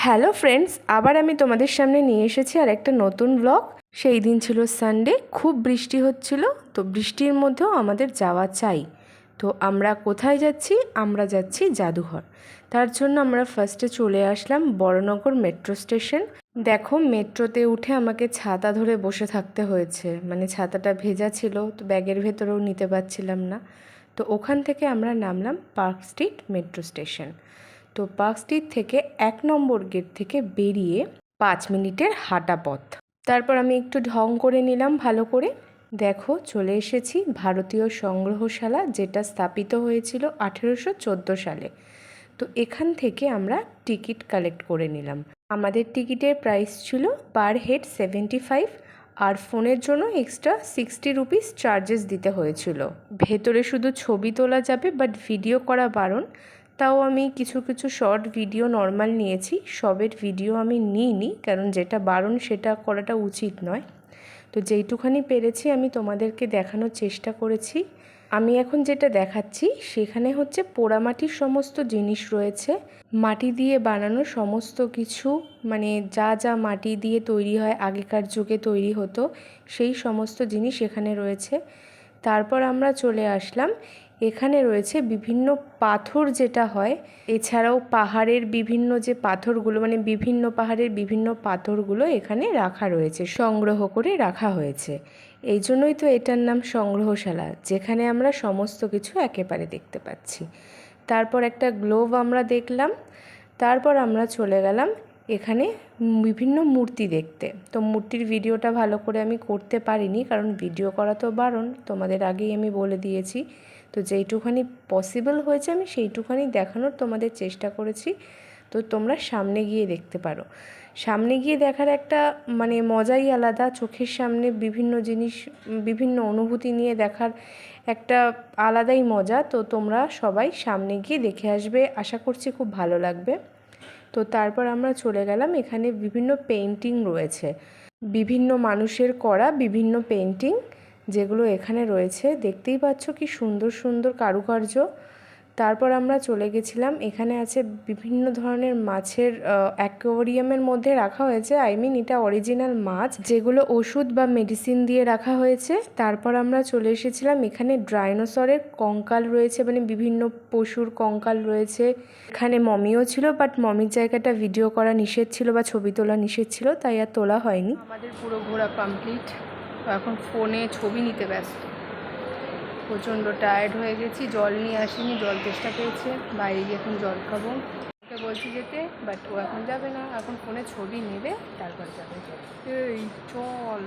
Hello friends, আবার আমি তোমাদের সামনে নিয়ে এসেছি আর একটা নতুন ব্লগ। সেই দিন ছিল সানডে, খুব বৃষ্টি হচ্ছিল, তো বৃষ্টির মধ্যেও আমাদের যাওয়া চাই। তো আমরা কোথায় যাচ্ছি? আমরা যাচ্ছি জাদুঘর। তার জন্য আমরা ফার্স্টে চলে আসলাম বড়নগর মেট্রো স্টেশন। দেখো, মেট্রোতে উঠে আমাকে ছাতা ধরে বসে থাকতে হয়েছে, মানে ছাতাটা ভেজা ছিল, তো ব্যাগের ভেতরেও নিতে পারছিলাম না। তো ওখান থেকে আমরা নামলাম পার্ক স্ট্রিট মেট্রো স্টেশন। তো পার্ক স্ট্রিট থেকে 1 নম্বর গেট থেকে বেরিয়ে 5 মিনিটের হাঁটা পথ। তারপর আমি একটু ঢং করে নিলাম ভালো করে। দেখো, চলে এসেছি ভারতীয় সংগ্রহশালা, যেটা স্থাপিত হয়েছিল 1814 সালে। তো এখান থেকে আমরা টিকিট কালেক্ট করে নিলাম। আমাদের টিকিটের প্রাইস ছিল পার হেড 75, আর ফোনের জন্য এক্সট্রা 60 রুপিস চার্জেস দিতে হয়েছিল। ভেতরে শুধু ছবি তোলা যাবে, বাট ভিডিও করা বারণ। তাও আমি কিছু কিছু শর্ট ভিডিও নর্মাল নিয়েছি, সবের ভিডিও আমি নিইনি, কারণ যেটা বারণ সেটা করাটা উচিত নয়। তো যেইটুখানি পেরেছি আমি তোমাদেরকে দেখানোর চেষ্টা করেছি। আমি এখন যেটা দেখাচ্ছি সেখানে হচ্ছে পোড়ামাটির সমস্ত জিনিস রয়েছে, মাটি দিয়ে বানানো সমস্ত কিছু, মানে যা যা মাটি দিয়ে তৈরি হয়, আগেকার যুগে তৈরি হতো, সেই সমস্ত জিনিস এখানে রয়েছে। তারপর আমরা চলে আসলাম, এখানে রয়েছে বিভিন্ন পাথর যেটা হয়, এছাড়াও পাহাড়ের বিভিন্ন যে পাথরগুলো, মানে বিভিন্ন পাহাড়ের বিভিন্ন পাথরগুলো এখানে রাখা রয়েছে, সংগ্রহ করে রাখা হয়েছে। এই জন্যই তো এটার নাম সংগ্রহশালা, যেখানে আমরা সমস্ত কিছু একেবারে দেখতে পাচ্ছি। তারপর একটা গ্লোভ আমরা দেখলাম। তারপর আমরা চলে গেলাম এখানে বিভিন্ন মূর্তি দেখতে। তো মূর্তির ভিডিওটা ভালো করে আমি করতে পারিনি, কারণ ভিডিও করা তো বারণ, তোমাদের আগেই আমি বলে দিয়েছি। তো যেইটুখানি পসিবল হয়েছে আমি সেইটুখানি দেখানোর তোমাদের চেষ্টা করেছি। তো তোমরা সামনে গিয়ে দেখতে পারো। সামনে গিয়ে দেখার একটা মানে মজাই আলাদা, চোখের সামনে বিভিন্ন জিনিস, বিভিন্ন অনুভূতি নিয়ে দেখার একটা আলাদাই মজা। তো তোমরা সবাই সামনে গিয়ে দেখে আসবে, আশা করছি খুব ভালো লাগবে। তো তারপর আমরা চলে গেলাম, এখানে বিভিন্ন পেইন্টিং রয়েছে, বিভিন্ন মানুষের করা বিভিন্ন পেইন্টিং, যেগুলো এখানে রয়েছে। দেখতেই পাচ্ছ কি সুন্দর সুন্দর কারুকার্য। তারপর আমরা চলে গেছিলাম, এখানে আছে বিভিন্ন ধরনের মাছের অ্যাকোয়ারিয়ামের মধ্যে রাখা হয়েছে, এটা অরিজিনাল মাছ, যেগুলো ওষুধ বা মেডিসিন দিয়ে রাখা হয়েছে। তারপর আমরা চলে এসেছিলাম, এখানে ডাইনোসরের কঙ্কাল রয়েছে, মানে বিভিন্ন পশুর কঙ্কাল রয়েছে। এখানে মমিও ছিল, বাট মমির জায়গাটা ভিডিও করা নিষেধ ছিল বা ছবি তোলা নিষেধ ছিল, তাই আর তোলা হয়নি। আমাদের পুরো ঘোরা কমপ্লিট, এখন ফোনে ছবি নিতে ব্যস্ত। প্রচণ্ড টায়ার্ড হয়ে গেছি, জল নিয়ে আসিনি, জল তেষ্টা পেয়েছে, বাইরে গিয়ে এখন জল খাবো। ওকে বলছি যেতে, বাট ও এখন যাবে না, এখন ফোনে ছবি নেবে তারপর যাবে। এই চল।